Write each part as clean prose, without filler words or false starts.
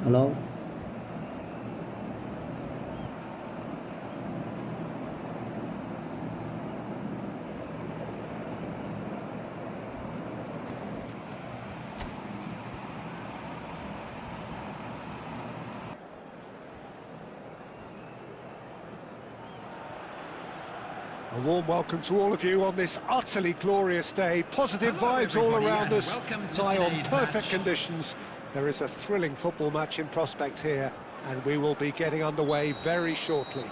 Hello. A warm welcome to all of you on this utterly glorious day. Positive vibes all around us, nigh on perfect conditions. There is a thrilling football match in prospect here, and we will be getting underway very shortly.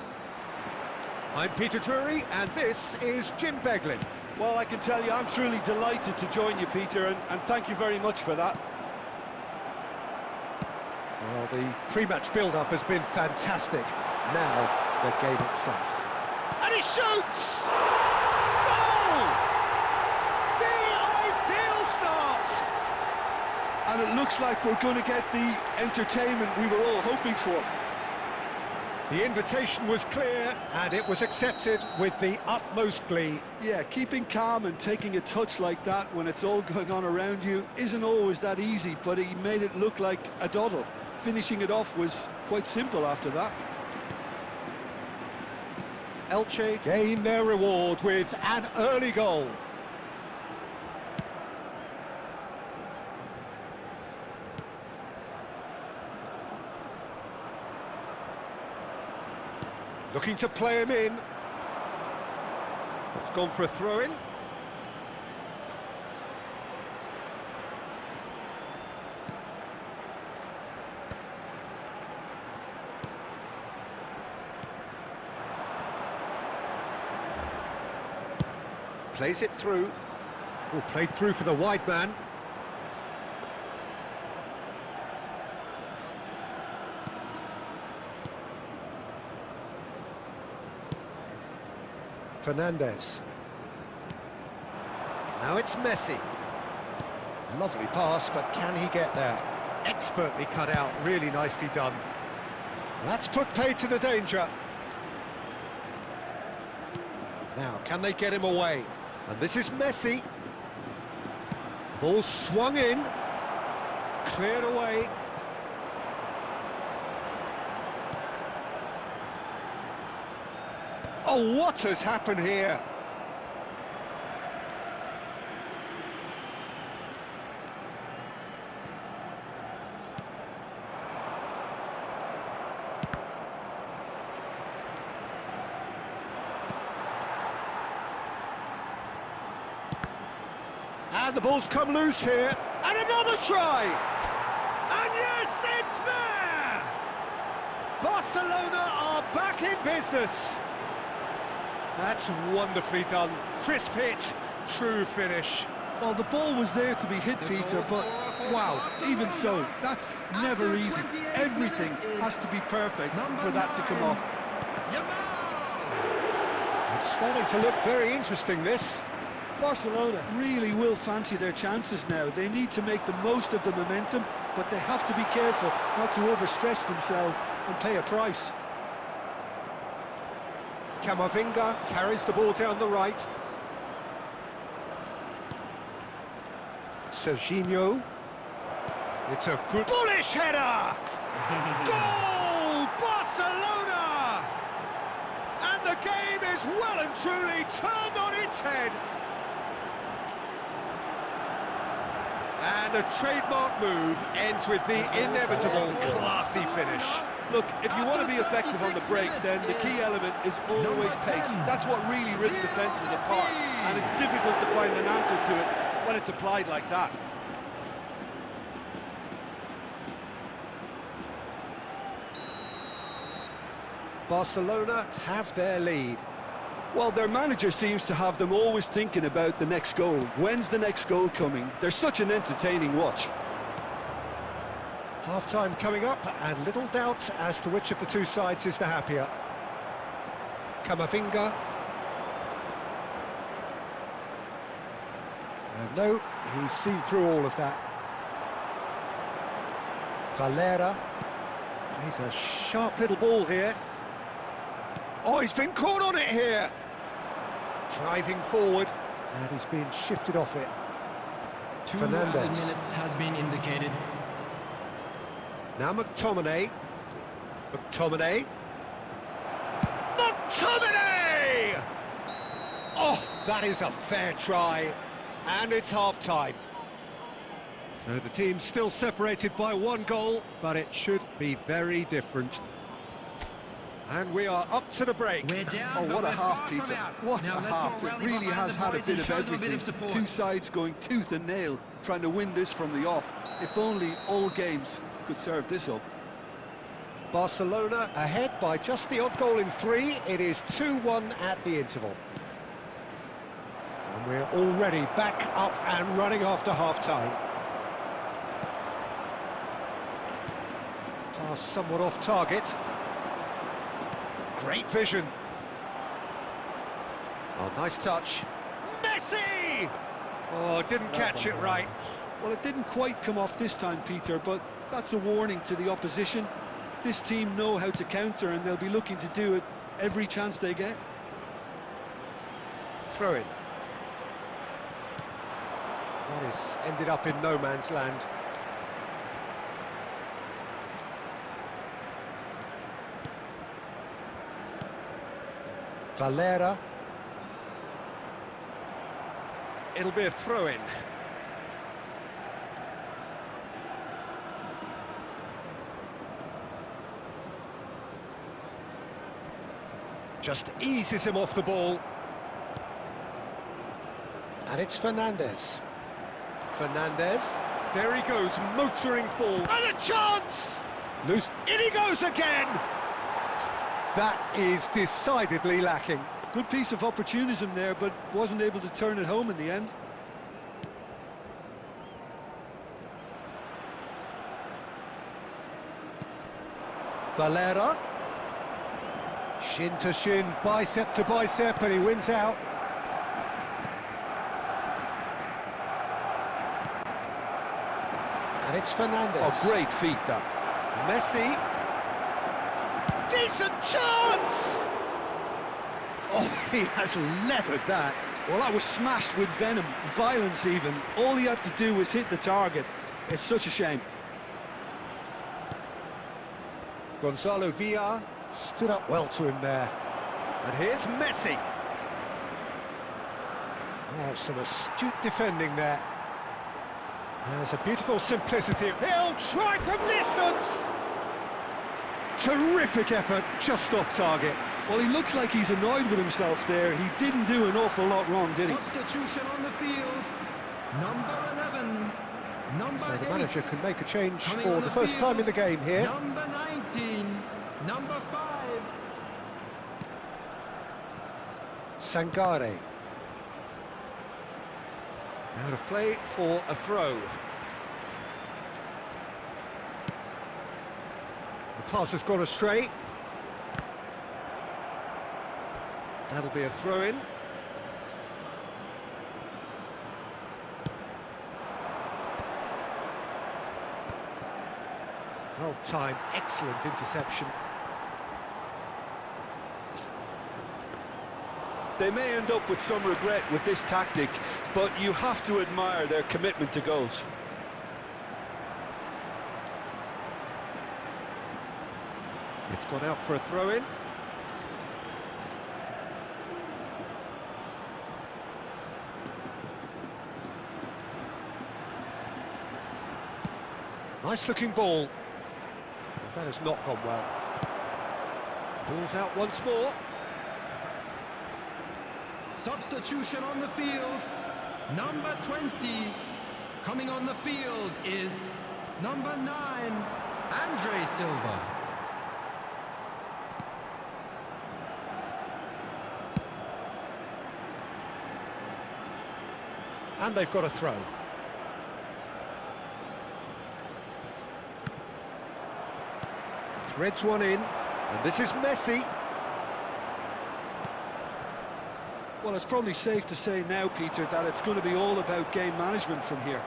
I'm Peter Drury, and this is Jim Beglin. Well, I can tell you, I'm truly delighted to join you, Peter, and thank you very much for that. Well, the pre-match build-up has been fantastic. Now, the game itself. And he shoots! Goal! The ideal start! And it looks like we're going to get the entertainment we were all hoping for. The invitation was clear, and it was accepted with the utmost glee. Yeah, keeping calm and taking a touch like that when it's all going on around you isn't always that easy, but he made it look like a doddle. Finishing it off was quite simple after that. Elche gain their reward with an early goal. Looking to play him in. It's gone for a throw-in. Plays it through. Oh, played through for the wide man. Fernandez. Now it's Messi. Lovely pass, but can he get there? Expertly cut out, really nicely done. That's put paid to the danger. Now, can they get him away? And this is Messi. Ball swung in. Cleared away. Oh, what has happened here? And the ball's come loose here. And another try! And yes, it's there! Barcelona are back in business. That's wonderfully done. Crisp hit, true finish. Well, the ball was there to be hit, Peter, but wow, even so, that's never easy. Everything has to be perfect for that to come off. It's starting to look very interesting, this. Barcelona really will fancy their chances now. They need to make the most of the momentum, but they have to be careful not to overstretch themselves and pay a price. Camavinga carries the ball down the right. Serginho. It's a good bullish header! Goal! Barcelona! And the game is well and truly turned on its head. And a trademark move ends with the inevitable classy finish. Look, if you want to be effective on the break, then the key element is always pace. That's what really rips defences apart, and it's difficult to find an answer to it when it's applied like that. Barcelona have their lead. Well, their manager seems to have them always thinking about the next goal. When's the next goal coming? They're such an entertaining watch. Half-time coming up, and little doubt as to which of the two sides is the happier. Camavinga. And no, he's seen through all of that. Valera. Plays a sharp little ball here. Oh, he's been caught on it here. Driving forward, and he's been shifted off it. 2 minutes has been indicated. Now McTominay. McTominay! Oh, that is a fair try. And it's half-time. So the team's still separated by 1 goal, but it should be very different. And we are up to the break. Oh, what a half, Peter. What a half. It really has had a bit of everything. Two sides going tooth and nail, trying to win this from the off. If only all games could serve this up. Barcelona ahead by just the odd goal in 3. It is 2-1 at the interval. And we're already back up and running after half-time. Pass somewhat off target. Great vision. Oh, nice touch. Messi! Oh, didn't catch it right. Well, it didn't quite come off this time, Peter, but that's a warning to the opposition. This team know how to counter, and they'll be looking to do it every chance they get. Throw in. That is ended up in no man's land. Valera. It'll be a throw-in. Just eases him off the ball. And it's Fernandez. Fernandez. There he goes, motoring forward. And a chance! Loose. In he goes again! That is decidedly lacking. Good piece of opportunism there, but wasn't able to turn it home in the end. Valera. Shin to shin, bicep to bicep, and he wins out. And it's Fernandez. Oh, great feat, that. Messi. Decent chance! Oh, he has leathered that. Well, that was smashed with venom, violence even. All he had to do was hit the target. It's such a shame. Gonzalo Villar stood up well to him there. And here's Messi. Oh, some astute defending there. There's a beautiful simplicity. He'll try from distance! Terrific effort, just off target. Well, he looks like he's annoyed with himself there. He didn't do an awful lot wrong, did he? Substitution on the field. Number 11. Number 8. So the manager can make a change for the first time in the game here. Number 19. Number 5. Sangare. Out of play for a throw. The pass has gone astray. That'll be a throw-in. Well timed, excellent interception. They may end up with some regret with this tactic, but you have to admire their commitment to goals. It's gone out for a throw-in. Nice-looking ball. That has not gone well. Ball's out once more. Substitution on the field. Number 20. Coming on the field is number 9, Andre Silva. And they've got a throw. Threads one in, and this is Messi. Well, it's probably safe to say now, Peter, that it's going to be all about game management from here.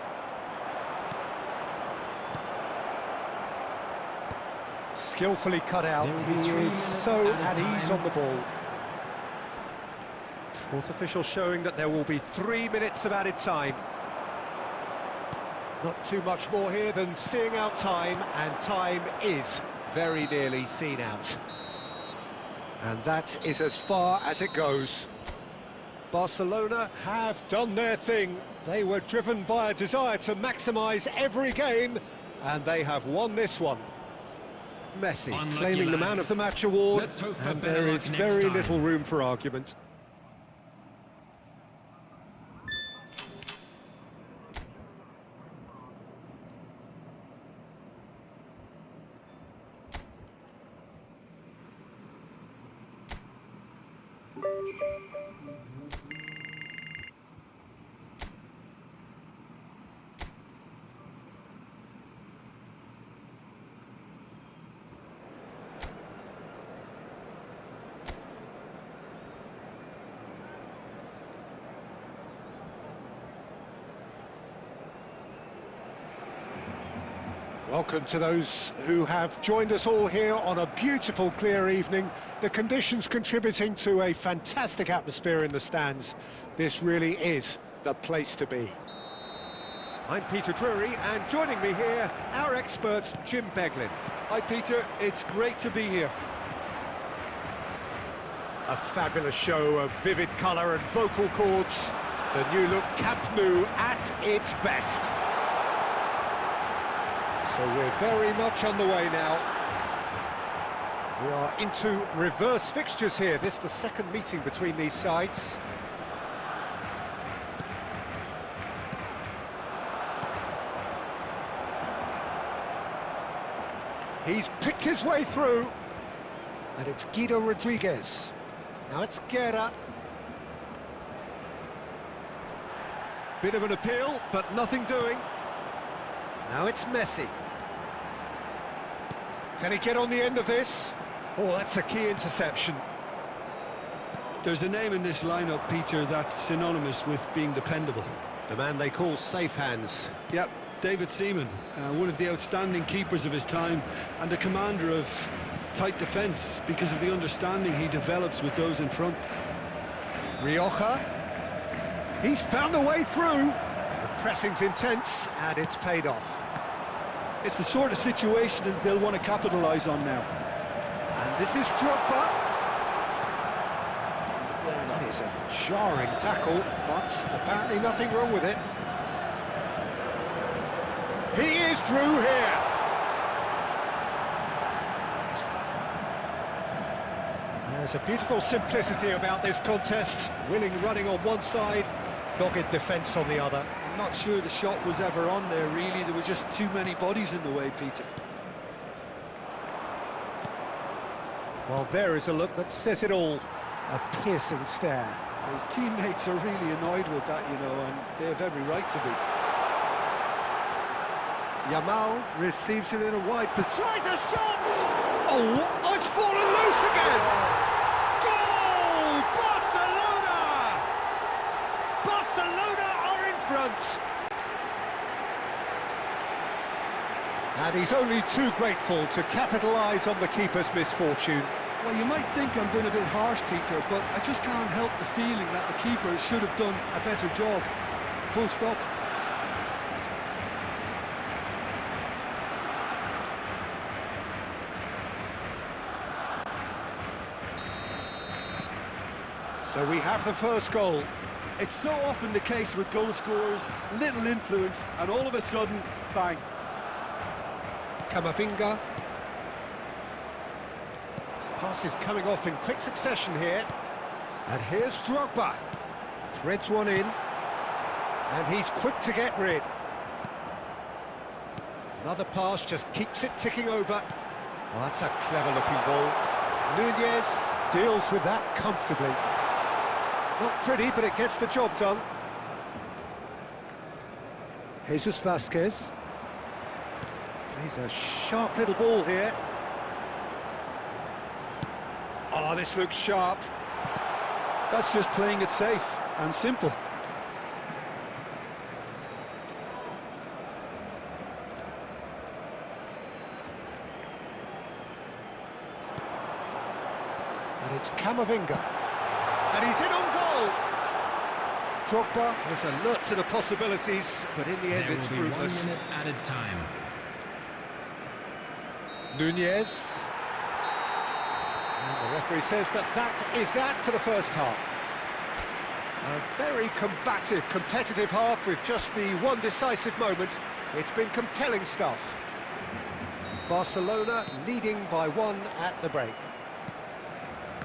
Skillfully cut out. He is so at ease on the ball. Fourth official showing that there will be 3 minutes of added time. Not too much more here than seeing out time, and time is very nearly seen out. And that is as far as it goes. Barcelona have done their thing. They were driven by a desire to maximise every game, and they have won this one. Messi claiming the Man of the Match award, and there is very little room for argument. Welcome to those who have joined us all here on a beautiful, clear evening. The conditions contributing to a fantastic atmosphere in the stands. This really is the place to be. I'm Peter Drury, and joining me here, our expert, Jim Beglin. Hi, Peter. It's great to be here. A fabulous show of vivid colour and vocal cords. The new look Camp Nou at its best. So we're very much on the way now. We are into reverse fixtures here. This is the second meeting between these sides. He's picked his way through. And it's Guido Rodriguez. Now it's Guerra. Bit of an appeal, but nothing doing. Now it's Messi. Can he get on the end of this? Oh, that's a key interception. There's a name in this lineup, Peter, that's synonymous with being dependable. The man they call safe hands. Yep, David Seaman, one of the outstanding keepers of his time and a commander of tight defence because of the understanding he develops with those in front. Rioja. He's found a way through. The pressing's intense and it's paid off. It's the sort of situation that they'll want to capitalise on now. And this is Drogba. That is a jarring tackle, but apparently nothing wrong with it. He is through here. There's a beautiful simplicity about this contest. Willing running on one side, dogged defence on the other. I'm not sure the shot was ever on there, really. There were just too many bodies in the way, Peter. Well, there is a look that says it all. A piercing stare. His teammates are really annoyed with that, you know, and they have every right to be. Yamal receives it in a wide position. Tries a shot! Oh, it's fallen loose again! Goal! Barcelona! Barcelona are in front! And he's only too grateful to capitalise on the keeper's misfortune. Well, you might think I'm being a bit harsh, Peter, but I just can't help the feeling that the keeper should have done a better job. Full stop. So we have the first goal. It's so often the case with goal scorers, little influence, and all of a sudden, bang. Camavinga. Pass is coming off in quick succession here. And here's Drogba. Threads one in. And he's quick to get rid. Another pass just keeps it ticking over. Well, that's a clever-looking ball. Nunez deals with that comfortably. Not pretty, but it gets the job done. Jesus Vasquez. He's a sharp little ball here. Oh, this looks sharp. That's just playing it safe and simple. And it's Camavinga. And he's in on goal. Drogba was alert to the possibilities, but in the end it's fruitless. 1 minute added time. Nunez. And the referee says that is that for the first half. A very combative, competitive half with just the one decisive moment. It's been compelling stuff. Barcelona leading by 1 at the break.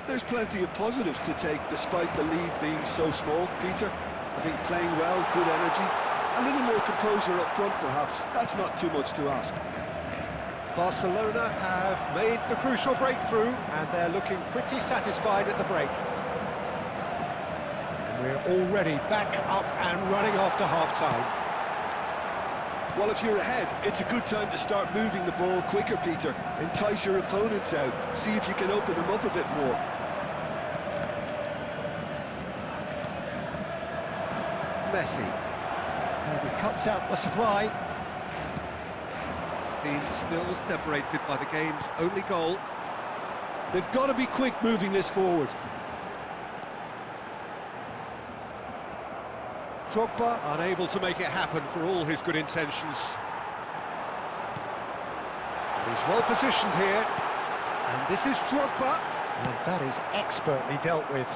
There's plenty of positives to take despite the lead being so small, Peter. I think playing well, good energy, a little more composure up front perhaps. That's not too much to ask. Barcelona have made the crucial breakthrough and they're looking pretty satisfied at the break. And we're already back up and running after half-time. Well, if you're ahead, it's a good time to start moving the ball quicker, Peter. Entice your opponents out, see if you can open them up a bit more. Messi. And he cuts out the supply. Being still separated by the game's only goal. They've got to be quick moving this forward. Drogba unable to make it happen for all his good intentions. He's well positioned here. And this is Drogba. And that is expertly dealt with.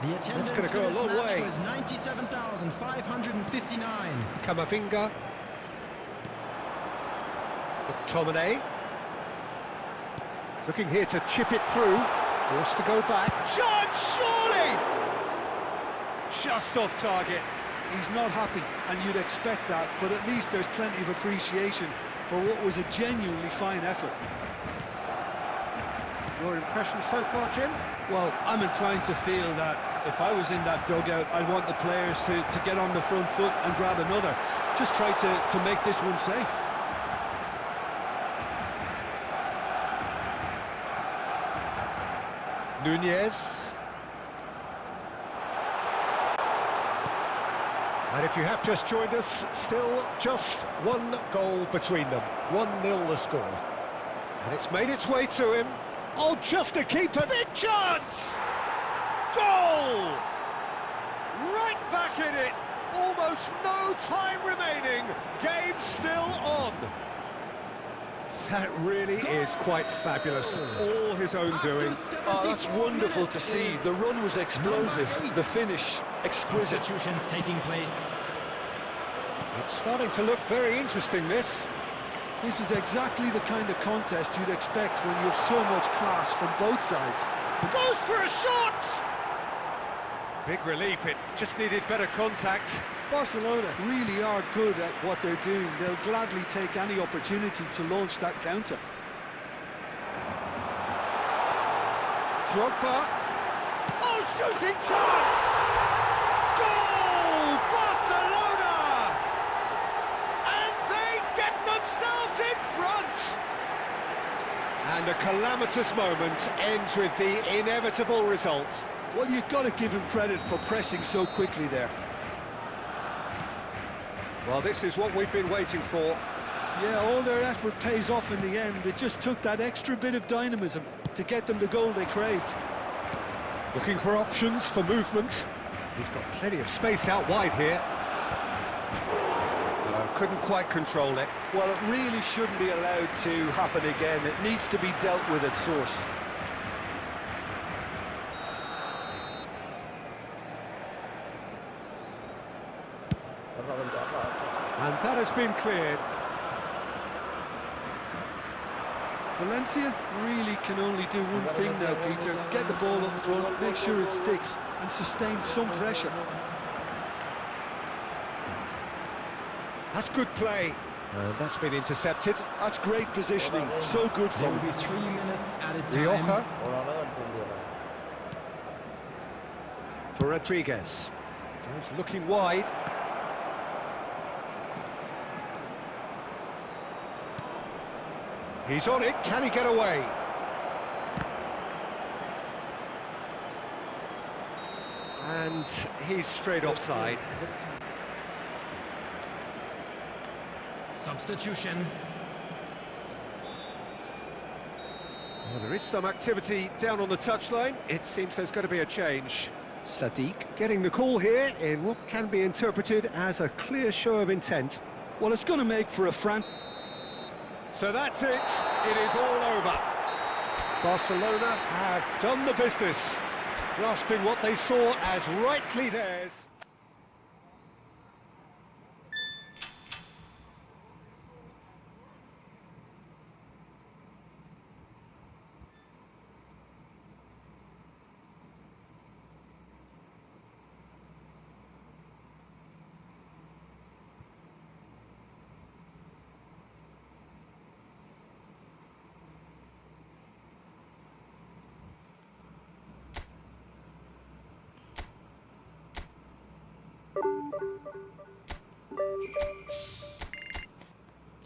The attendance That's going to go a long way. was 97,559. Camavinga. McTominay. Looking here to chip it through. Forced to go back. Chance, surely! Just off target. He's not happy, and you'd expect that, but at least there's plenty of appreciation for what was a genuinely fine effort. Your impression so far, Jim? Well, I'm inclined to feel that if I was in that dugout, I'd want the players to get on the front foot and grab another. Just try to make this one safe. Nunez. And if you have just joined us, still just 1 goal between them. 1-0 the score. And it's made its way to him. Oh, just a keeper. Big chance! Goal! Right back in it. Almost no time remaining. Game still on. That really is quite fabulous. All his own doing. Oh, that's wonderful to see. The run was explosive. The finish, exquisite. Substitutions taking place. It's starting to look very interesting, this. This is exactly the kind of contest you'd expect when you have so much class from both sides. Goes for a shot! Big relief, it just needed better contact. Barcelona really are good at what they're doing. They'll gladly take any opportunity to launch that counter. Drogba. Oh, shooting chance! Goal! Barcelona! And they get themselves in front! And a calamitous moment ends with the inevitable result. Well, you've got to give him credit for pressing so quickly there. Well, this is what we've been waiting for. Yeah, all their effort pays off in the end. It just took that extra bit of dynamism to get them the goal they craved. Looking for options for movement. He's got plenty of space out wide here. Couldn't quite control it. Well, it really shouldn't be allowed to happen again. It needs to be dealt with at source. And that has been cleared. Valencia really can only do one thing now, Peter. Get the ball up front, make sure it sticks, and sustain some pressure. That's good play. That's been intercepted. That's great positioning. So good There from will be 3 minutes added time. Rioja. For Rodriguez. He's looking wide. He's on it. Can he get away? And he's straight offside. Substitution. Well, there is some activity down on the touchline. It seems there's going to be a change. Sadiq getting the call here in what can be interpreted as a clear show of intent. Well, it's going to make for a So that's it. It is all over. Barcelona have done the business, grasping what they saw as rightly theirs.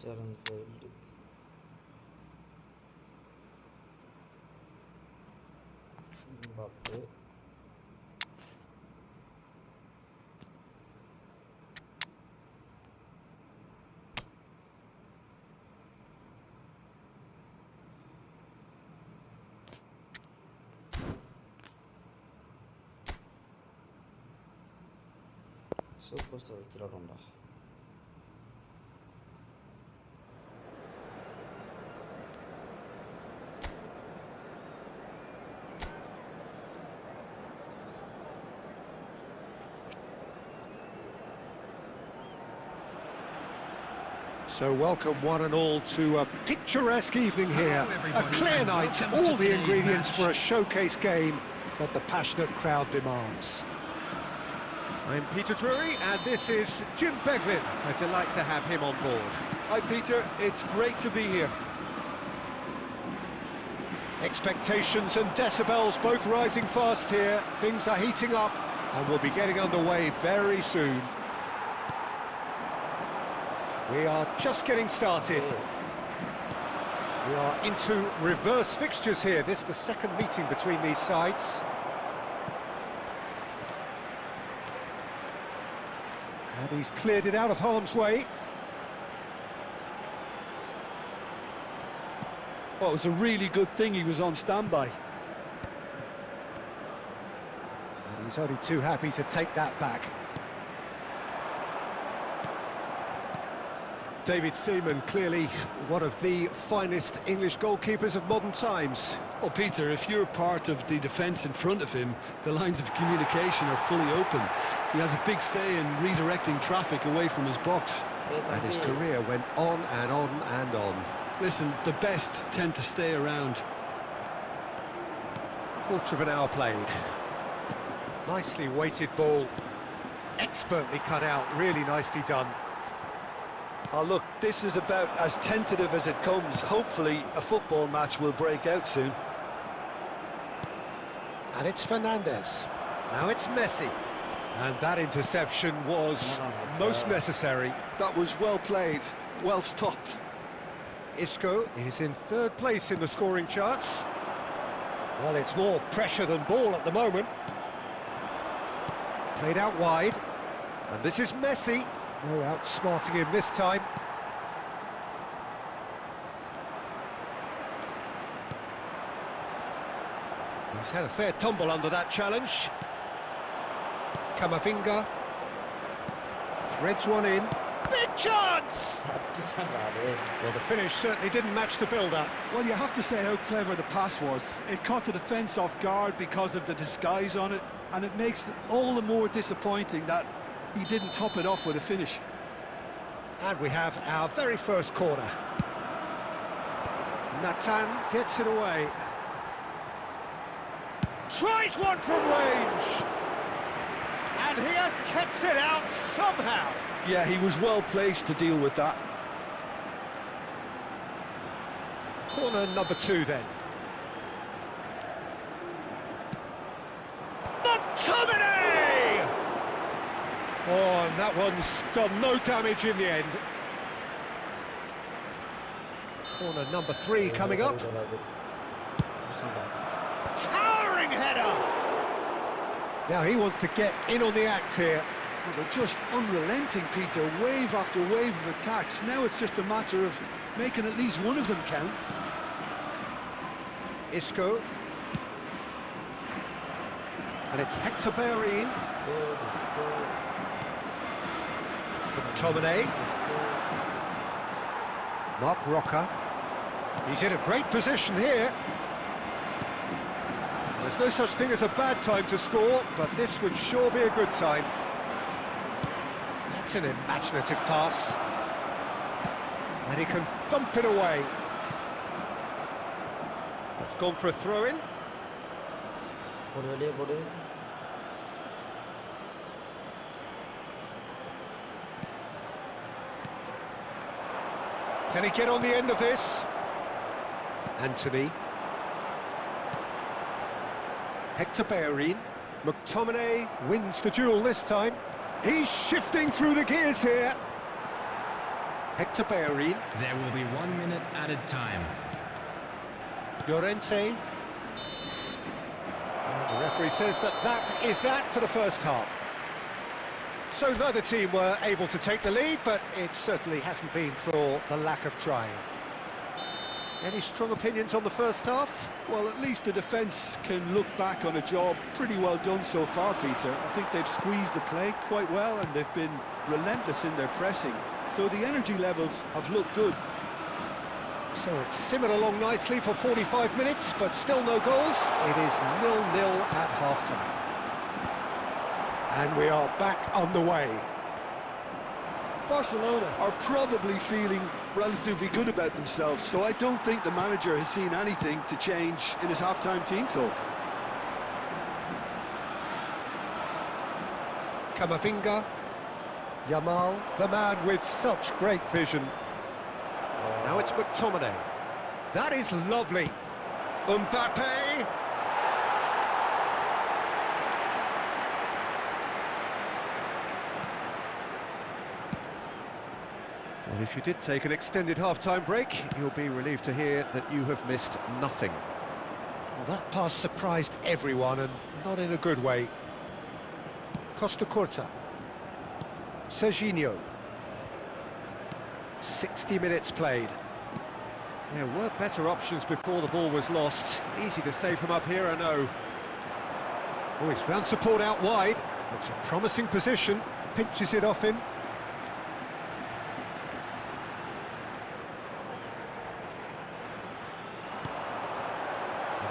Challenge failed. Mbappe. Superstar വെച്ചിട്ടുണ്ടോ? So welcome one and all to a picturesque evening here, a clear night, all the ingredients for a showcase game that the passionate crowd demands. I'm Peter Drury and this is Jim Beglin. A delight to have him on board. Hi, Peter. It's great to be here. Expectations and decibels both rising fast here. Things are heating up and we'll be getting underway very soon. We are just getting started. We are into reverse fixtures here. This is the second meeting between these sides. And he's cleared it out of harm's way. Well, it was a really good thing he was on standby. And he's only too happy to take that back. David Seaman, clearly one of the finest English goalkeepers of modern times. Well, Peter, if you're part of the defence in front of him, the lines of communication are fully open. He has a big say in redirecting traffic away from his box. And his career went on and on and on. Listen, the best tend to stay around. Quarter of an hour played. Nicely weighted ball. Expertly cut out, really nicely done. Oh, look, this is about as tentative as it comes. Hopefully, a football match will break out soon. And it's Fernandes. Now it's Messi. And that interception was most necessary. That was well played, well stopped. Isco is in third place in the scoring charts. Well, it's more pressure than ball at the moment. Played out wide. And this is Messi. No outsmarting him this time. He's had a fair tumble under that challenge. Camavinga threads one in. Big chance! Well, the finish certainly didn't match the build-up. Well, you have to say how clever the pass was. It caught the defence off guard because of the disguise on it, and it makes it all the more disappointing that he didn't top it off with a finish. And we have our very first corner. Nathan gets it away. Tries one from range. And he has kept it out somehow. Yeah, he was well placed to deal with that. Corner number 2 then. McTominay! Oh, and that one's done no damage in the end. Corner number 3 coming up. Towering header! Now he wants to get in on the act here. Well, they're just unrelenting, Peter. Wave after wave of attacks. Now it's just a matter of making at least one of them count. Isco. And it's Hector Bellerin. McTominay. Mark Roca. He's in a great position here. There's no such thing as a bad time to score, but this would sure be a good time. That's an imaginative pass. And he can thump it away. That's gone for a throw-in. Can he get on the end of this? Anthony. Hector Bellerin. McTominay wins the duel this time. He's shifting through the gears here. Hector Bellerin. There will be 1 minute added time. Llorente. The referee says that is that for the first half. So neither team were able to take the lead, but it certainly hasn't been for the lack of trying. Any strong opinions on the first half? Well, at least the defence can look back on a job pretty well done so far, Peter. I think they've squeezed the play quite well and they've been relentless in their pressing. So the energy levels have looked good. So it's simmered along nicely for 45 minutes, but still no goals. It is 0-0 at half-time. And we are back underway. Barcelona are probably feeling relatively good about themselves, so I don't think the manager has seen anything to change in his half-time team talk. Camavinga. Yamal, the man with such great vision. Now it's McTominay. That is lovely. Mbappe. Well, if you did take an extended half-time break, you'll be relieved to hear that you have missed nothing. Well, that pass surprised everyone, and not in a good way. Costa Curta. Serginho. 60 minutes played. There were better options before the ball was lost. Easy to say from up here, I know. Oh, he's found support out wide. It's a promising position. Pinches it off him.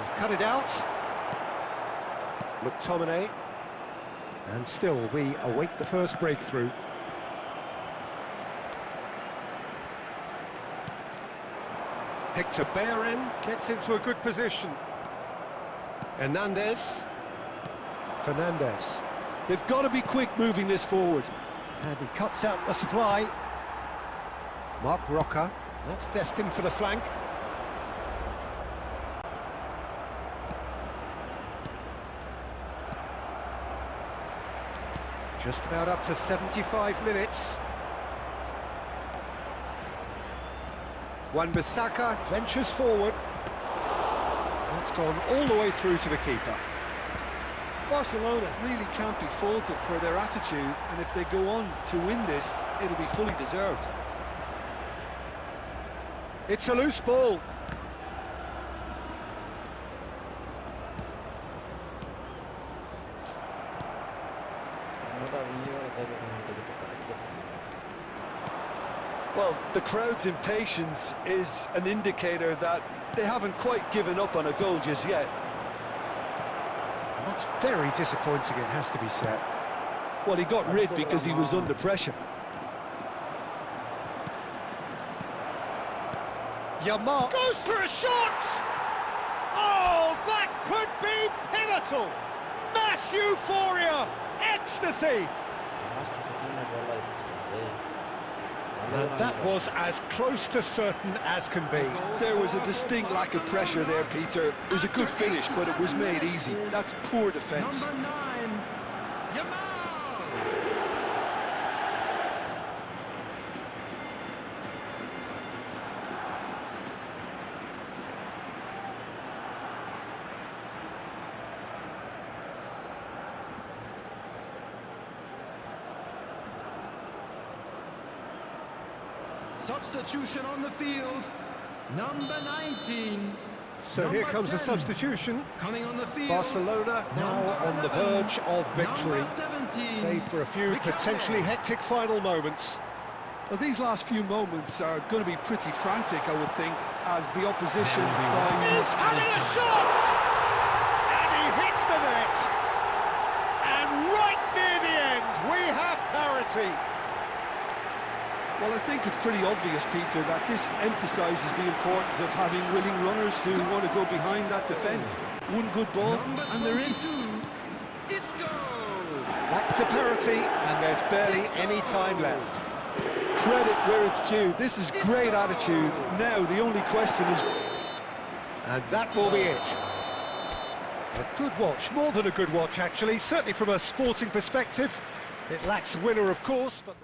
He's cut it out. McTominay. And still, we await the first breakthrough. Hector Bellerin gets into a good position. Fernandez. They've got to be quick moving this forward. And he cuts out the supply. Mark Roca. That's destined for the flank. Just about up to 75 minutes. Wan-Bissaka ventures forward. That's gone all the way through to the keeper. Barcelona really can't be faulted for their attitude, and if they go on to win this, it'll be fully deserved. It's a loose ball. Well, the crowd's impatience is an indicator that they haven't quite given up on a goal just yet. That's very disappointing, it has to be said. Well, he got rid because he was under pressure. Yamal goes for a shot! Oh, that could be pivotal! Mass euphoria! Ecstasy! And that was as close to certain as can be. There was a distinct lack of pressure there, Peter. It was a good finish, but it was made easy. That's poor defence. Number 9, Yamal! Substitution on the field, number 19, So here comes the substitution. Coming on the field. Barcelona now on the verge of victory, save for a few potentially hectic final moments. Well, these last few moments are going to be pretty frantic, I would think, as the opposition trying... He's having a shot! And he hits the net! And right near the end, we have parity. Well, I think it's pretty obvious, Peter, that this emphasises the importance of having willing runners who want to go behind that defence. One good ball, and they're in. Back to parity, and there's barely any time left. Credit where it's due. This is great attitude. Now, the only question is... And that will be it. A good watch, more than a good watch, actually. Certainly from a sporting perspective. It lacks a winner, of course, but...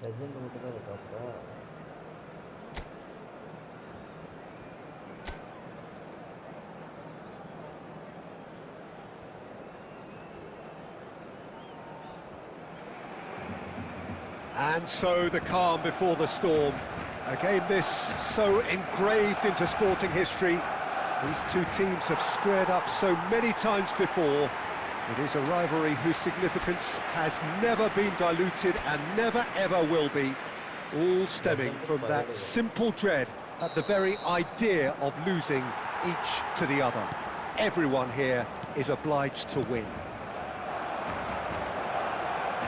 legend மட்டும் தான் இருக்காப்பா. And so the calm before the storm. A game this so engraved into sporting history. These two teams have squared up so many times before. It is a rivalry whose significance has never been diluted and never ever will be. All stemming from that simple dread at the very idea of losing each to the other. Everyone here is obliged to win.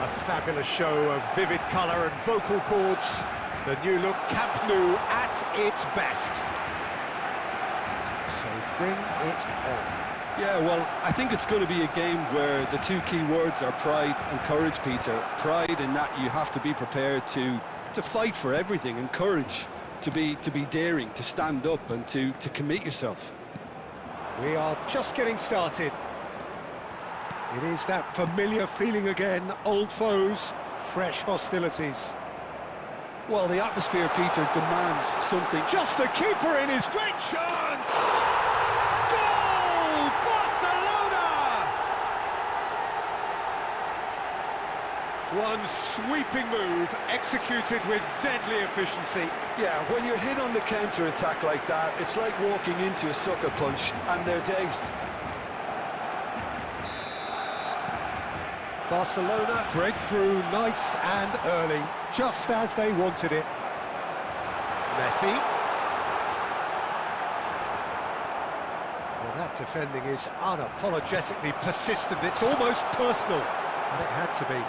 A fabulous show of vivid colour and vocal cords. The new look Camp Nou at its best. So bring it on. Yeah, well, I think it's going to be a game where the two key words are pride and courage, Peter. Pride in that you have to be prepared to fight for everything, and courage to be daring, to stand up and to commit yourself. We are just getting started. It is that familiar feeling again, old foes, fresh hostilities. Well, the atmosphere, Peter, demands something. Just the keeper in his great chance! Goal! Barcelona! One sweeping move, executed with deadly efficiency. Yeah, when you're hit on the counter-attack like that, it's like walking into a sucker punch, and they're dazed. Barcelona breakthrough nice and early, just as they wanted it. Messi. Well, that defending is unapologetically persistent. It's almost personal, and it had to be.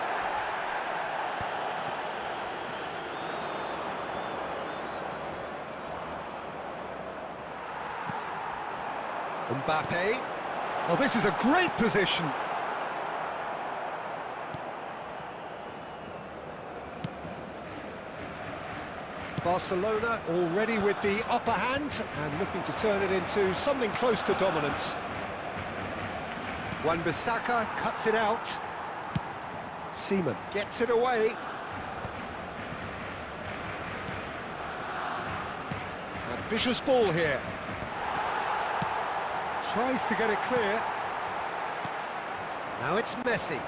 Mbappe. Oh, this is a great position. Barcelona already with the upper hand and looking to turn it into something close to dominance. Wan-Bissaka cuts it out. Seaman gets it away. Ambitious ball here. Tries to get it clear. Now it's Messi.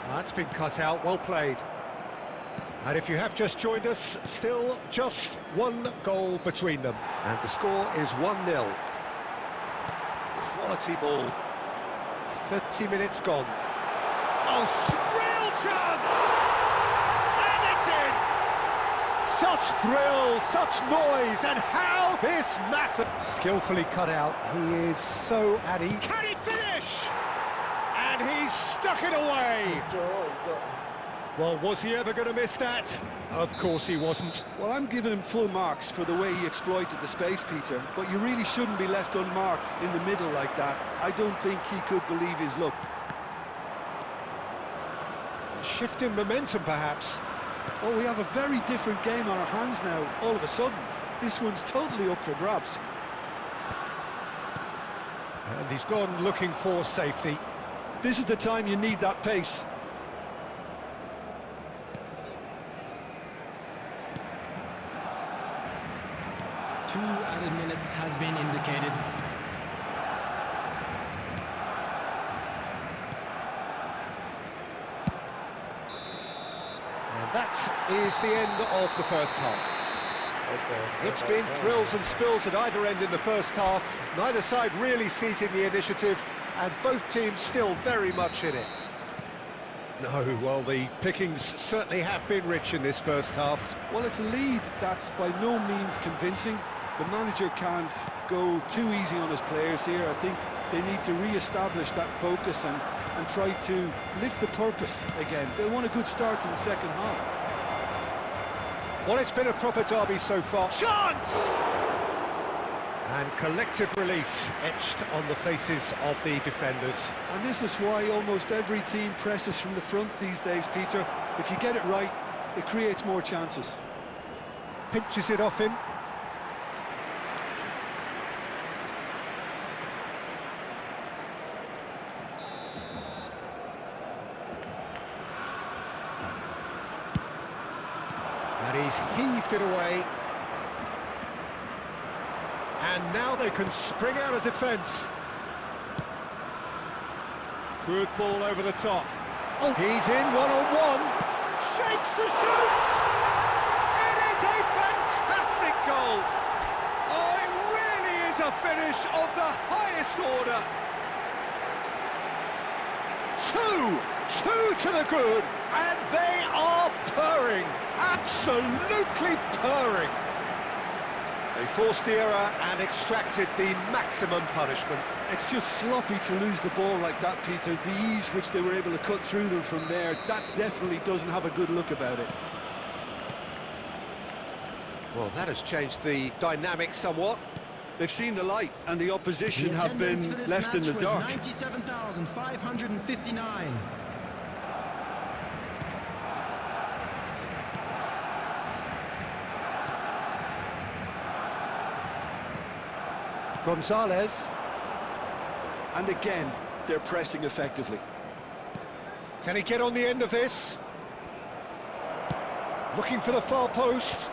That's been cut out, well played. And if you have just joined us, still just one goal between them. And the score is 1-0. Quality ball. 30 minutes gone. Oh, real chance! And it's in! Such thrill, such noise, and how this matters! Skillfully cut out, he is so at ease. Can he finish? And he's stuck it away! Well, was he ever going to miss that? Of course he wasn't. Well, I'm giving him full marks for the way he exploited the space, Peter, but you really shouldn't be left unmarked in the middle like that. I don't think he could believe his luck. A shift in momentum, perhaps. Oh, we have a very different game on our hands now, all of a sudden. This one's totally up for grabs. And he's gone looking for safety. This is the time you need that pace. 2 added minutes has been indicated. And that is the end of the first half. Okay. It's been thrills and spills at either end in the first half. Neither side really seizing the initiative, and both teams still very much in it. No, well, the pickings certainly have been rich in this first half. Well, it's a lead that's by no means convincing. The manager can't go too easy on his players here. I think they need to re-establish that focus and try to lift the purpose again. They want a good start to the second half. Well, it's been a proper derby so far. Chance! And collective relief etched on the faces of the defenders. And this is why almost every team presses from the front these days, Peter. If you get it right, it creates more chances. Pinches it off him. And he's heaved it away. And now they can spring out of defence. Good ball over the top. Oh, he's in one-on-one. Shakes to shoot! It is a fantastic goal! Oh, it really is a finish of the highest order. Two to the good, and they are purring, absolutely purring. They forced the error and extracted the maximum punishment. It's just sloppy to lose the ball like that, Peter. The ease which they were able to cut through them from there, that definitely doesn't have a good look about it. Well, that has changed the dynamic somewhat. They've seen the light, and the opposition have been left in the dark. 97,559. Gonzalez. And again, they're pressing effectively. Can he get on the end of this? Looking for the far post.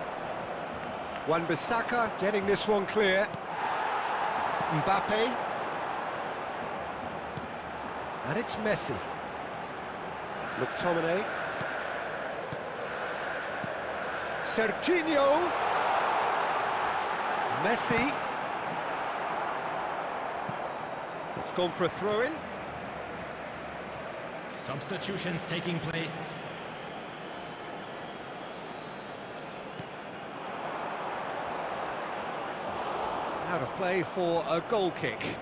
Wan-Bissaka getting this one clear. Mbappe. And it's Messi. McTominay. Serginho. Messi. It's gone for a throw-in. Substitutions taking place. Out of play for a goal kick.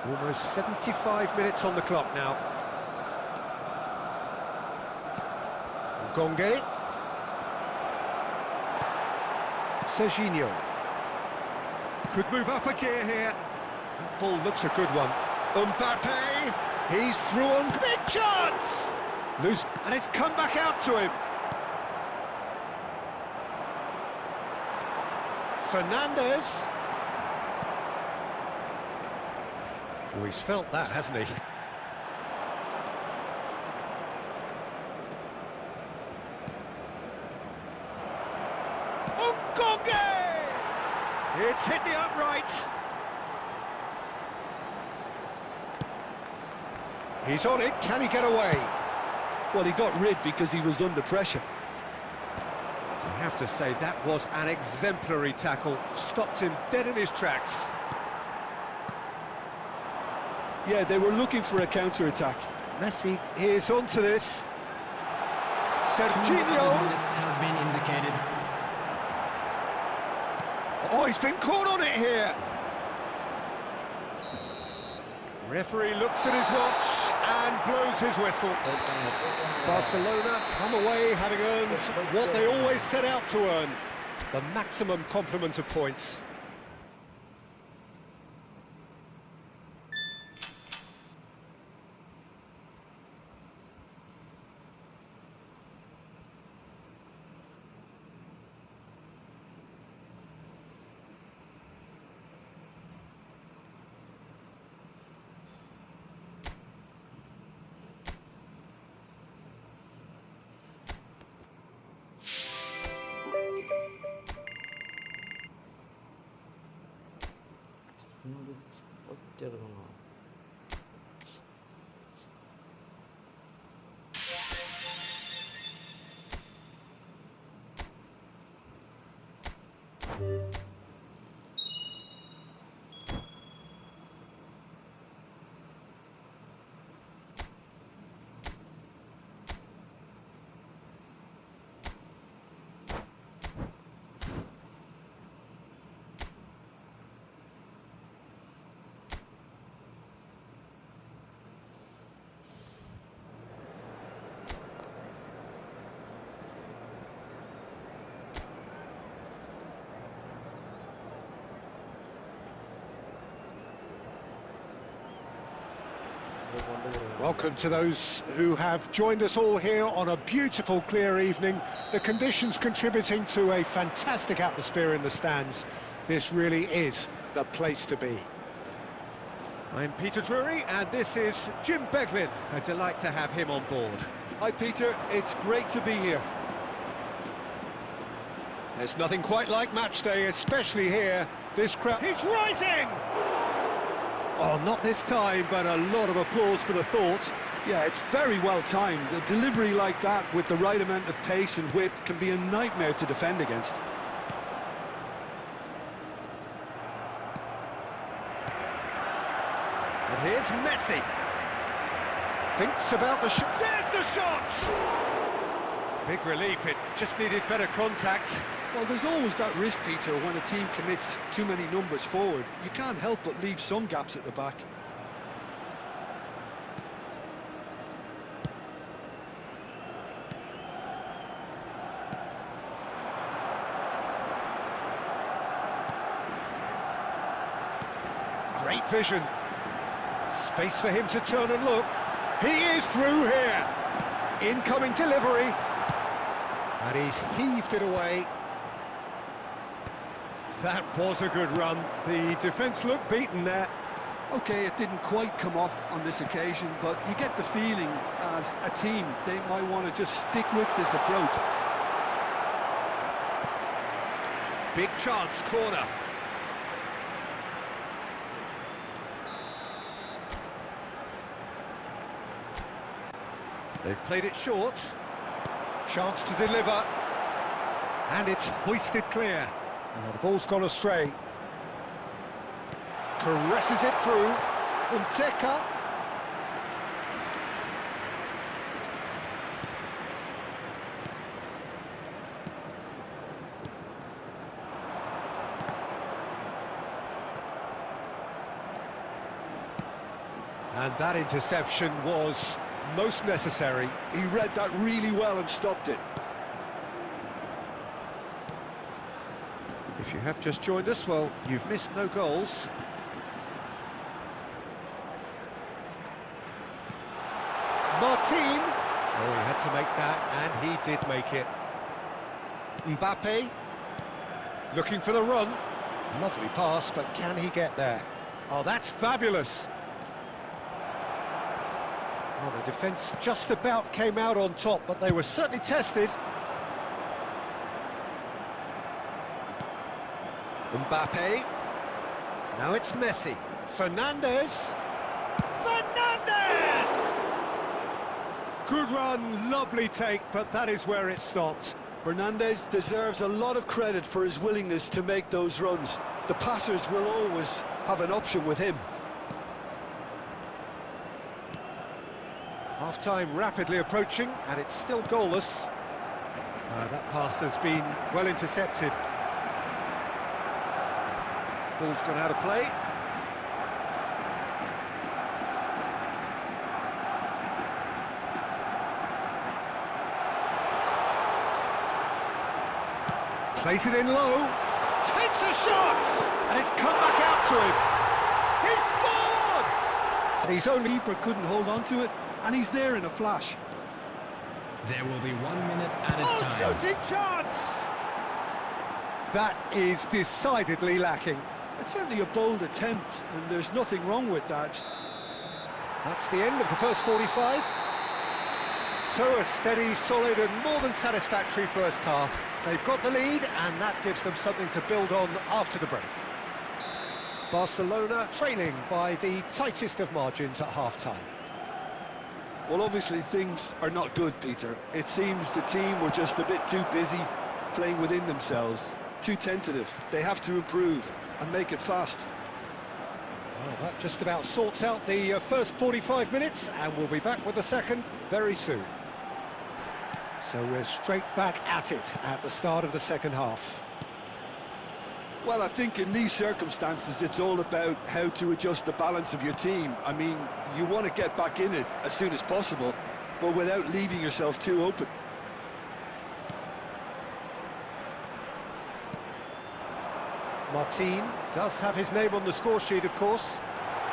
Almost 75 minutes on the clock now. Gonge. Serginho. Could move up a gear here. That ball looks a good one. Mbappe. He's through on. Big chance! Loose. And it's come back out to him. Fernandez. Oh, he's felt that, hasn't he? It's hit the upright. He's on it. Can he get away? Well, he got rid because he was under pressure. I have to say, that was an exemplary tackle. Stopped him dead in his tracks. Yeah, they were looking for a counter-attack. Messi is onto this. Serginho. Has been indicated. Oh, he's been caught on it here. Referee looks at his watch and blows his whistle. Barcelona come away having earned what they always set out to earn, the maximum complement of points. Welcome to those who have joined us all here on a beautiful, clear evening. The conditions contributing to a fantastic atmosphere in the stands. This really is the place to be. I'm Peter Drury, and this is Jim Beglin. A delight to have him on board. Hi, Peter. It's great to be here. There's nothing quite like match day, especially here. This crowd... He's rising! Oh, not this time, but a lot of applause for the thought. Yeah, it's very well timed. A delivery like that with the right amount of pace and whip can be a nightmare to defend against. And here's Messi. Thinks about the shot. There's the shot! Big relief, it just needed better contact. Well, there's always that risk, Peter, when a team commits too many numbers forward. You can't help but leave some gaps at the back. Great vision. Space for him to turn and look. He is through here. Incoming delivery. And he's heaved it away. That was a good run. The defence looked beaten there. OK, it didn't quite come off on this occasion, but you get the feeling as a team they might want to just stick with this approach. Big chance, corner. They've played it short. Chance to deliver. And it's hoisted clear. The ball's gone astray. Caresses it through. Umteka. And that interception was most necessary. He read that really well and stopped it. If you have just joined us, well, you've missed no goals. Martin! Oh, he had to make that, and he did make it. Mbappe, looking for the run. Lovely pass, but can he get there? Oh, that's fabulous! Well, the defence just about came out on top, but they were certainly tested. Mbappe. Now it's Messi. Fernandez. Fernandez! Good run, lovely take, but that is where it stopped. Fernandez deserves a lot of credit for his willingness to make those runs. The passers will always have an option with him. Half-time rapidly approaching, and it's still goalless. That pass has been well intercepted. Ball's gone out of play. Plays it in low, takes a shot, and it's come back out to him. He's scored! His own keeper couldn't hold on to it, and he's there in a flash. There will be 1 minute added Oh, time. shooting chance! That is decidedly lacking. It's certainly a bold attempt, and there's nothing wrong with that. That's the end of the first 45. So a steady, solid and more than satisfactory first half. They've got the lead and that gives them something to build on after the break. Barcelona trailing by the tightest of margins at half-time. Well, obviously things are not good, Peter. It seems the team were just a bit too busy playing within themselves, too tentative. They have to improve and make it fast. Well, that just about sorts out the first 45 minutes, and we'll be back with the second very soon. So we're straight back at it at the start of the second half. Well, I think in these circumstances, it's all about how to adjust the balance of your team. I mean, you want to get back in it as soon as possible, but without leaving yourself too open. Martin does have his name on the score sheet, of course.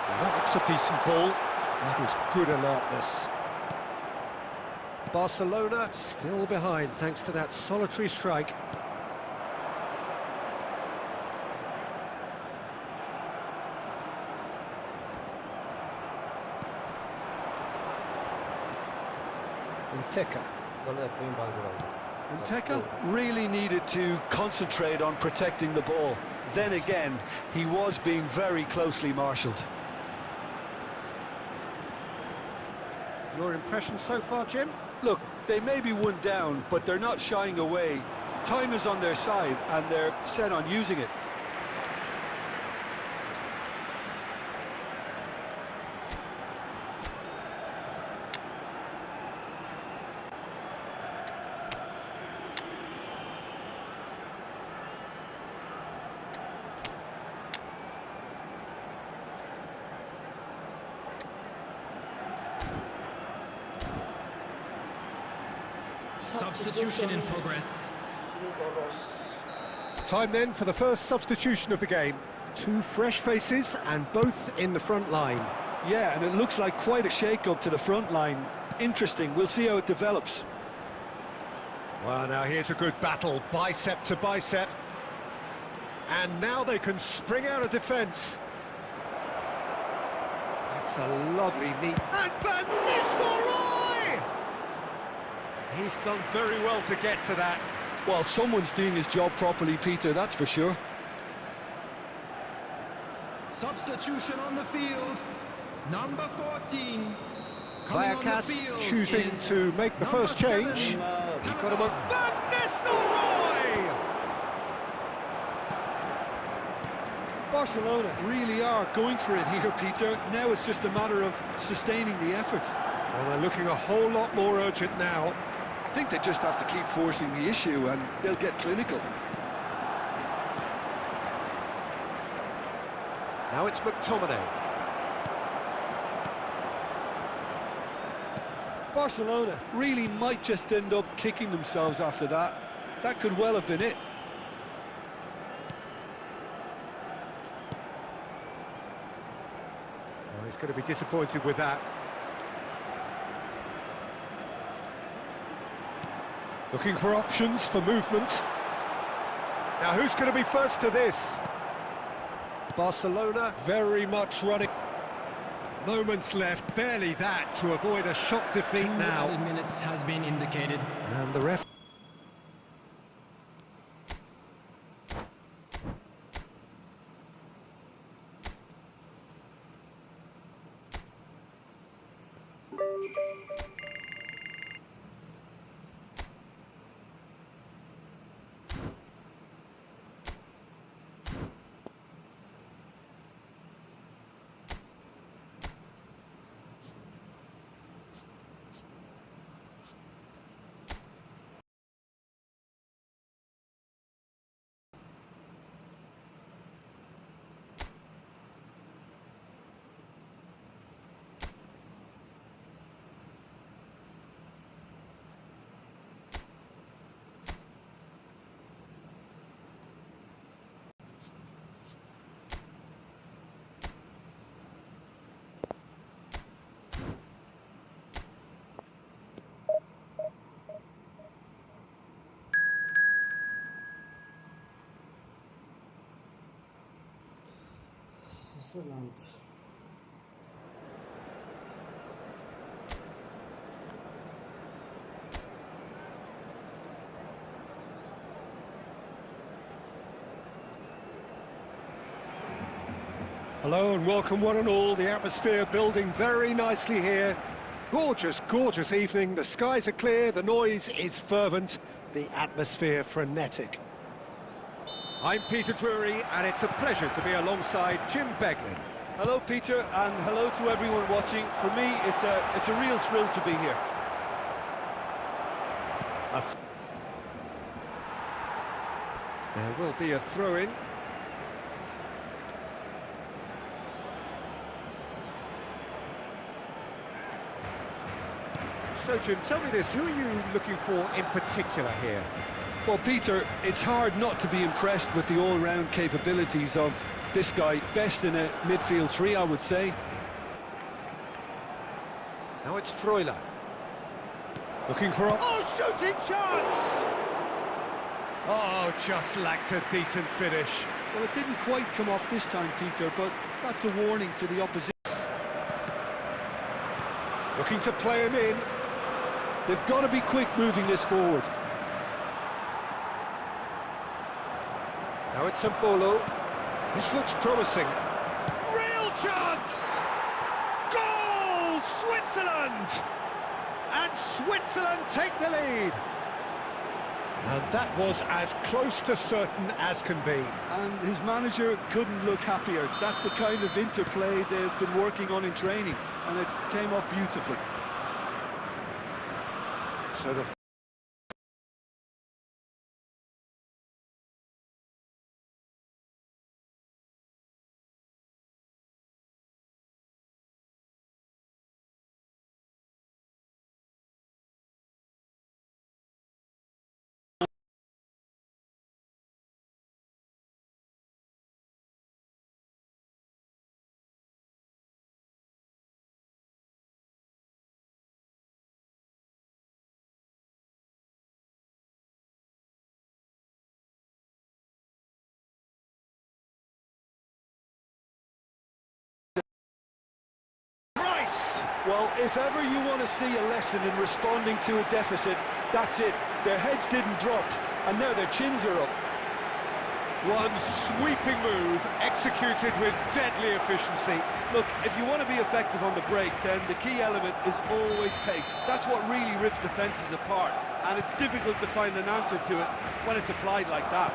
Well, that looks a decent ball. That is good alertness. Barcelona still behind thanks to that solitary strike. Teka. And Teka really needed to concentrate on protecting the ball. Then again, he was being very closely marshalled. Your impression so far, Jim? Look, they may be one down, but they're not shying away. Time is on their side, and they're set on using it. Substitution in progress. Time then for the first substitution of the game. Two fresh faces and both in the front line. Yeah, and it looks like quite a shake-up to the front line. Interesting, we'll see how it develops. Well, now here's a good battle, bicep to bicep. And now they can spring out of defence. That's a lovely neat... And Van Nistelrooy! He's done very well to get to that. Well, someone's doing his job properly, Peter, that's for sure. Substitution on the field. Number 14. Coming on the Vallecas field choosing is to make the first change. He got him on Van Nistelrooy! Barcelona really are going for it here, Peter. Now it's just a matter of sustaining the effort. Well, they're looking a whole lot more urgent now. I think they just have to keep forcing the issue and they'll get clinical. Now it's McTominay. Barcelona really might just end up kicking themselves after that. That could well have been it. Well, he's going to be disappointed with that. Looking for options for movement. Now who's going to be first to this? Barcelona very much running. Moments left, barely that, to avoid a shock defeat now. 2 minutes has been indicated. And the ref Excellent. Hello and welcome one and all. The atmosphere building very nicely here. Gorgeous, gorgeous evening. The skies are clear, the noise is fervent, the atmosphere frenetic. I'm Peter Drury and it's a pleasure to be alongside Jim Beglin. Hello, Peter, and hello to everyone watching. For me, it's a real thrill to be here. There will be a throw-in. So, Jim, tell me this, who are you looking for in particular here? Well, Peter, it's hard not to be impressed with the all-round capabilities of this guy. Best in a midfield three, I would say. Now it's Freuler. Looking for a... Oh, shooting chance! Oh, just lacked a decent finish. Well, it didn't quite come off this time, Peter, but that's a warning to the opposition. Looking to play him in. They've got to be quick moving this forward. Now it's Mbolo. This looks promising. Real chance! Goal! Switzerland! And Switzerland take the lead. And that was as close to certain as can be. And his manager couldn't look happier. That's the kind of interplay they've been working on in training, and it came off beautifully. So the... Well, if ever you want to see a lesson in responding to a deficit, that's it. Their heads didn't drop, and now their chins are up. One sweeping move, executed with deadly efficiency. Look, if you want to be effective on the break, then the key element is always pace. That's what really rips defences apart, and it's difficult to find an answer to it when it's applied like that.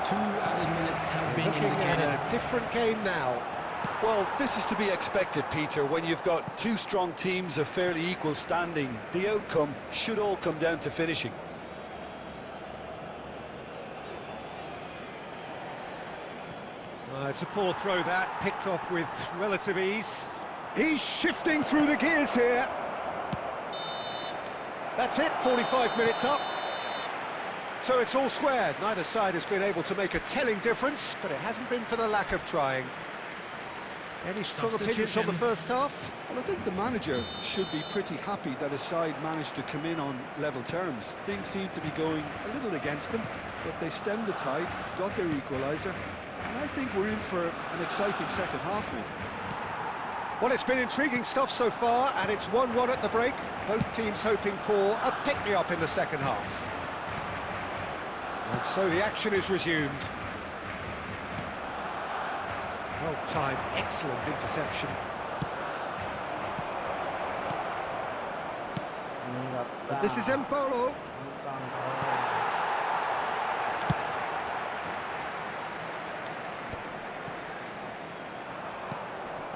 2 added minutes has been Looking indicated. at a different game now. Well, this is to be expected, Peter. When you've got two strong teams of fairly equal standing, the outcome should all come down to finishing. It's a poor throw that, picked off with relative ease. He's shifting through the gears here. That's it, 45 minutes up. So it's all squared. Neither side has been able to make a telling difference, but it hasn't been for the lack of trying. Any strong opinions on the first half? Well, I think the manager should be pretty happy that his side managed to come in on level terms. Things seem to be going a little against them, but they stemmed the tide, got their equaliser, and I think we're in for an exciting second half now. Well, it's been intriguing stuff so far, and it's 1-1 at the break. Both teams hoping for a pick-me-up in the second half. And so the action is resumed. Well-timed, excellent interception. And this is Mbolo.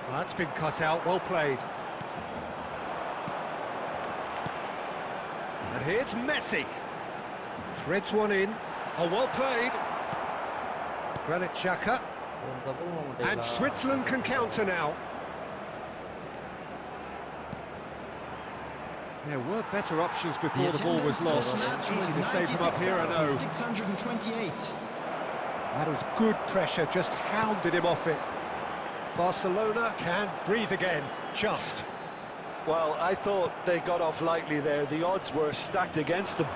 Well, that's been cut out, well played. And here's Messi. Threads one in. Oh, well played. Granit Xhaka. And Switzerland can counter now. There were better options before the ball was lost. Easy to save him up here, I know. 628. That was good pressure, just hounded him off it. Barcelona can breathe again, just. Well, I thought they got off lightly there. The odds were stacked against them.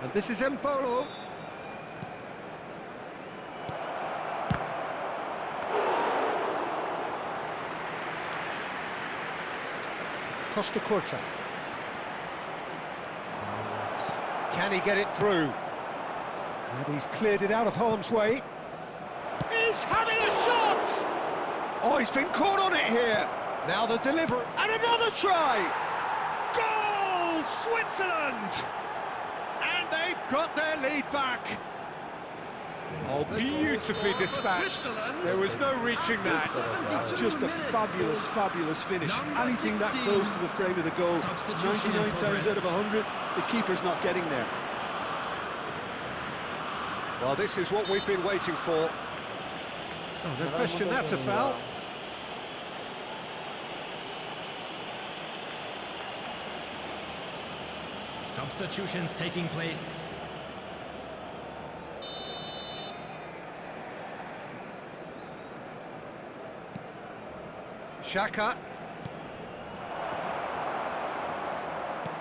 And this is Mbolo. Costa Curta. Can he get it through? And he's cleared it out of harm's way. He's having a shot! Oh, he's been caught on it here. Now the delivery, and another try! Goal, Switzerland! And they've got their lead back. Oh, beautifully dispatched. There was no reaching that. It's just a fabulous, fabulous finish. Anything that close to the frame of the goal, 99 times out of 100, the keeper's not getting there. Well, this is what we've been waiting for. Oh, no question, that's a foul. Substitutions taking place. Xhaka.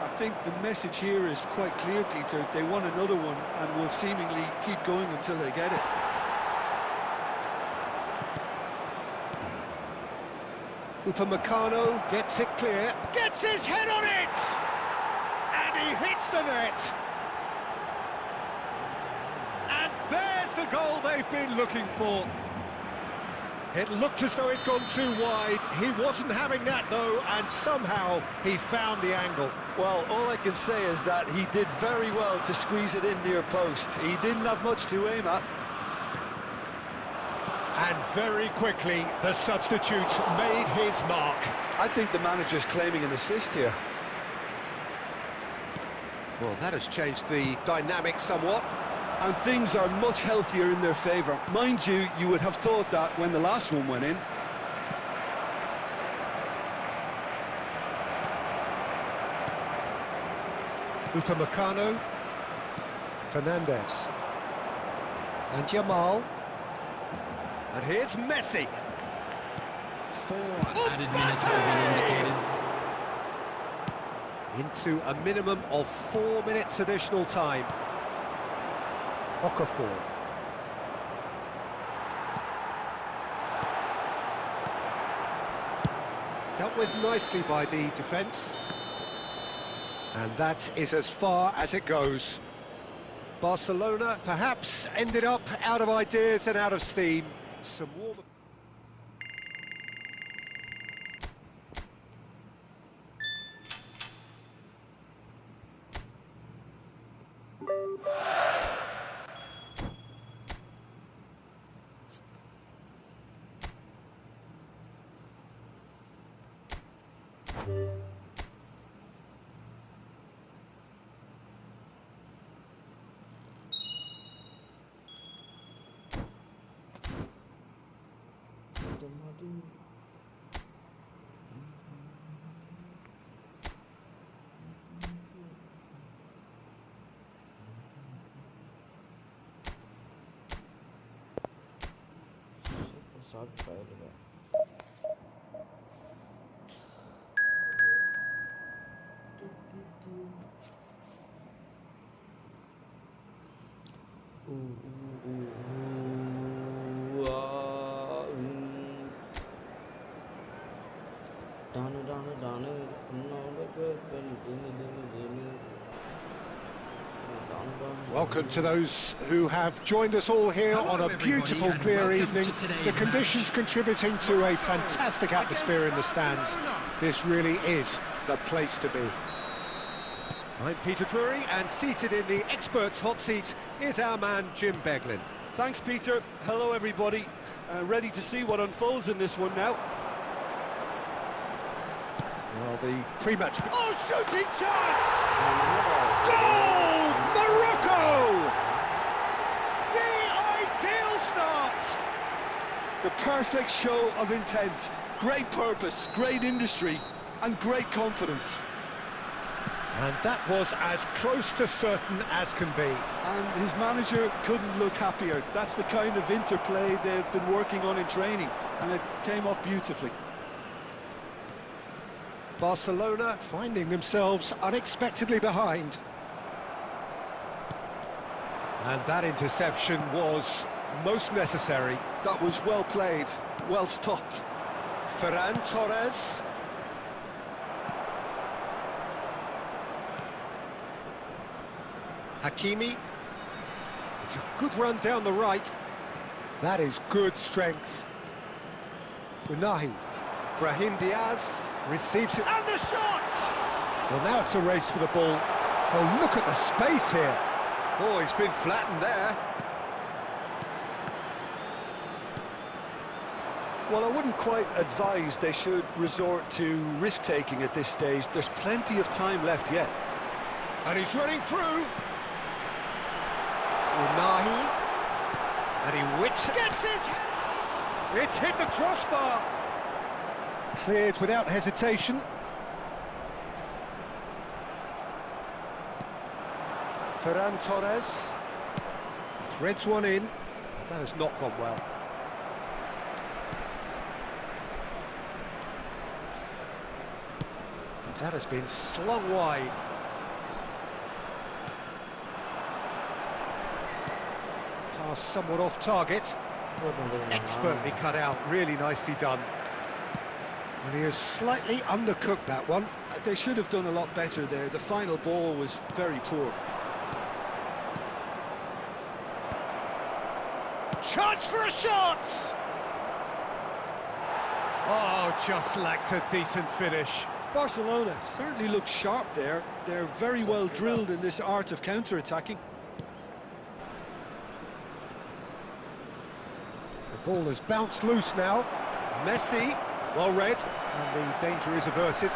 I think the message here is quite clear, Peter. They want another one and will seemingly keep going until they get it. Upamecano gets it clear, gets his head on it! And he hits the net! And there's the goal they've been looking for. It looked as though it'd gone too wide. He wasn't having that, though, and somehow he found the angle. Well, all I can say is that he did very well to squeeze it in near post. He didn't have much to aim at. And very quickly, the substitute made his mark. I think the manager's claiming an assist here. Well, that has changed the dynamic somewhat. And things are much healthier in their favour. Mind you, you would have thought that when the last one went in. Upamecano, Fernandez, and Jamal. And here's Messi. 4 added minutes have been indicated. Into a minimum of 4 minutes additional time. Okafor. Dealt with nicely by the defence. And that is as far as it goes. Barcelona perhaps ended up out of ideas and out of steam. Some warm... shot file है Welcome to those who have joined us all here on a beautiful, clear evening. The conditions contributing to a fantastic atmosphere in the stands. This really is the place to be. I'm Peter Drury, and seated in the experts' hot seat is our man Jim Beglin. Thanks, Peter. Hello, everybody. Ready to see what unfolds in this one now. Well, the pre-match... Oh, shooting chance! Goal! Morocco! The ideal start! The perfect show of intent. Great purpose, great industry, and great confidence. And that was as close to certain as can be. And his manager couldn't look happier. That's the kind of interplay they've been working on in training, and it came off beautifully. Barcelona finding themselves unexpectedly behind. And that interception was most necessary. That was well played, well stopped. Ferran Torres. Hakimi. It's a good run down the right. That is good strength. Unahi. Brahim Diaz receives it. And the shot! Well, now it's a race for the ball. Oh, look at the space here. Oh, he's been flattened there. Well, I wouldn't quite advise they should resort to risk-taking at this stage. There's plenty of time left yet. And he's running through. Unahi. And he whips it. Gets his head. It's hit the crossbar. Cleared without hesitation. Ferran Torres. Threads one in. That has not gone well. That has been slung wide. Pass somewhat off target. Expertly cut out, really nicely done. And he has slightly undercooked that one. They should have done a lot better there. The final ball was very poor. Chance for a shot! Oh, just lacked a decent finish. Barcelona certainly look sharp there. They're very well drilled in this art of counter-attacking. The ball has bounced loose now. Messi, well read, and the danger is averted.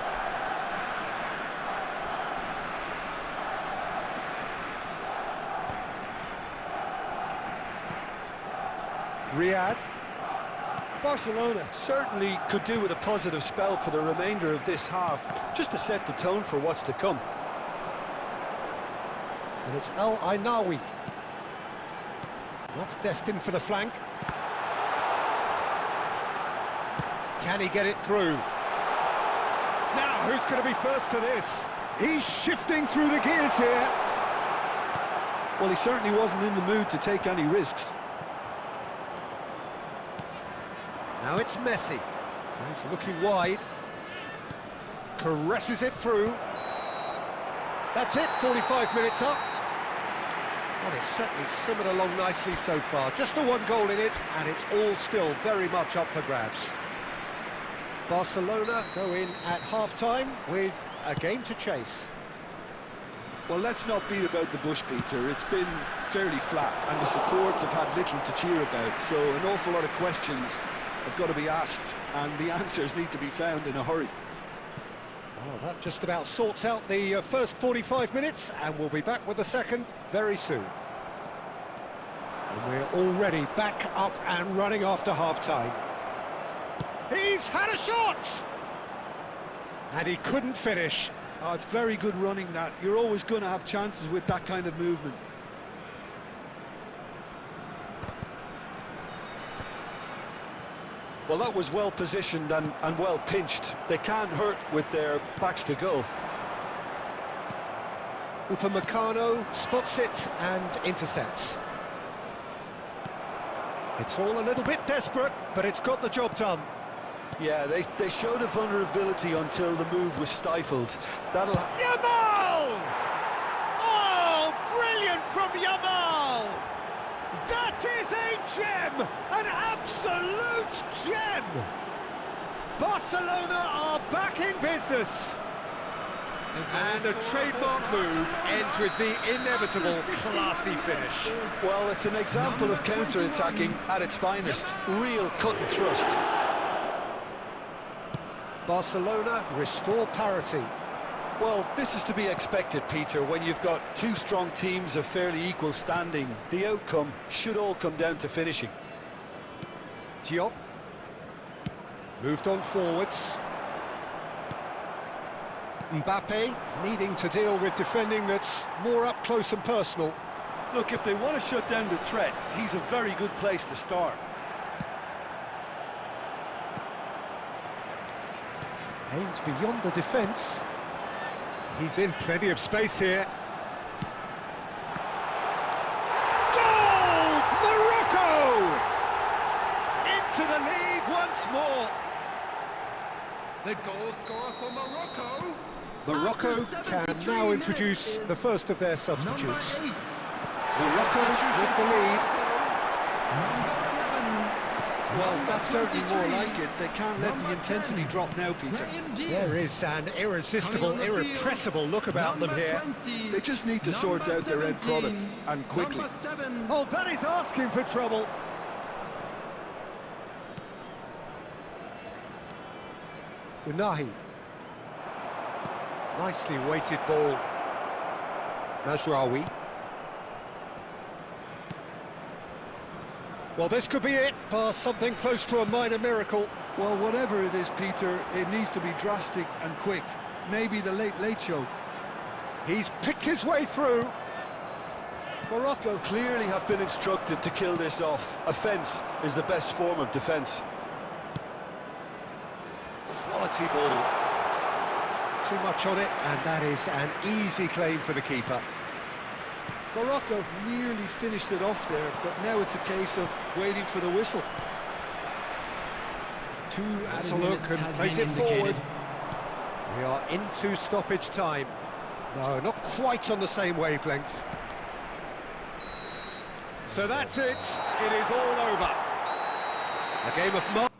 Riyad. Barcelona certainly could do with a positive spell for the remainder of this half, just to set the tone for what's to come. And it's El Ainawi. That's destined for the flank. Can he get it through? Now, who's going to be first to this? He's shifting through the gears here. Well, he certainly wasn't in the mood to take any risks. Now it's Messi. He's looking wide. Caresses it through. That's it, 45 minutes up. Well, it's certainly simmered along nicely so far. Just the one goal in it, and it's all still very much up for grabs. Barcelona go in at half-time with a game to chase. Well, let's not beat about the bush, Peter. It's been fairly flat, and the support have had little to cheer about, so an awful lot of questions have got to be asked, and the answers need to be found in a hurry. Well, that just about sorts out the first 45 minutes, and we'll be back with the second very soon. And we're already back up and running after half-time. He's had a shot! And he couldn't finish. Oh, it's very good running, that. You're always going to have chances with that kind of movement. Well, that was well positioned and well pinched. They can't hurt with their backs to goal. Upamecano spots it and intercepts. It's all a little bit desperate, but it's got the job done. Yeah, they showed a vulnerability until the move was stifled. That'll... Yamal! Oh, brilliant from Yamal! That is a gem! An absolute gem! Barcelona are back in business. And a trademark move ends with the inevitable classy finish. Well, it's an example of counter-attacking at its finest. Real cut and thrust. Barcelona restore parity. Well, this is to be expected, Peter, when you've got two strong teams of fairly equal standing. The outcome should all come down to finishing. Diop. Moved on forwards. Mbappe needing to deal with defending that's more up close and personal. Look, if they want to shut down the threat, he's a very good place to start. Aims beyond the defence. He's in plenty of space here. Goal! Morocco! Into the lead once more. The goal scorer for Morocco Morocco can now introduce the first of their substitutes. Morocco with the lead. Well, that's certainly more like it. They can't let the intensity drop now, Peter. There is an irresistible, irrepressible look about them here. They just need to sort out their end product, and quickly. Oh, that is asking for trouble. Unahi. Nicely weighted ball. Mazraoui. Well, this could be it, past something close to a minor miracle. Well, whatever it is, Peter, it needs to be drastic and quick. Maybe the late show. He's picked his way through. Morocco clearly have been instructed to kill this off. Offence is the best form of defence. Quality ball. Too much on it, and that is an easy claim for the keeper. Morocco nearly finished it off there, but now it's a case of waiting for the whistle. Let's a look and place it forward. We are into stoppage time. No, not quite on the same wavelength. So that's it. It is all over. A game of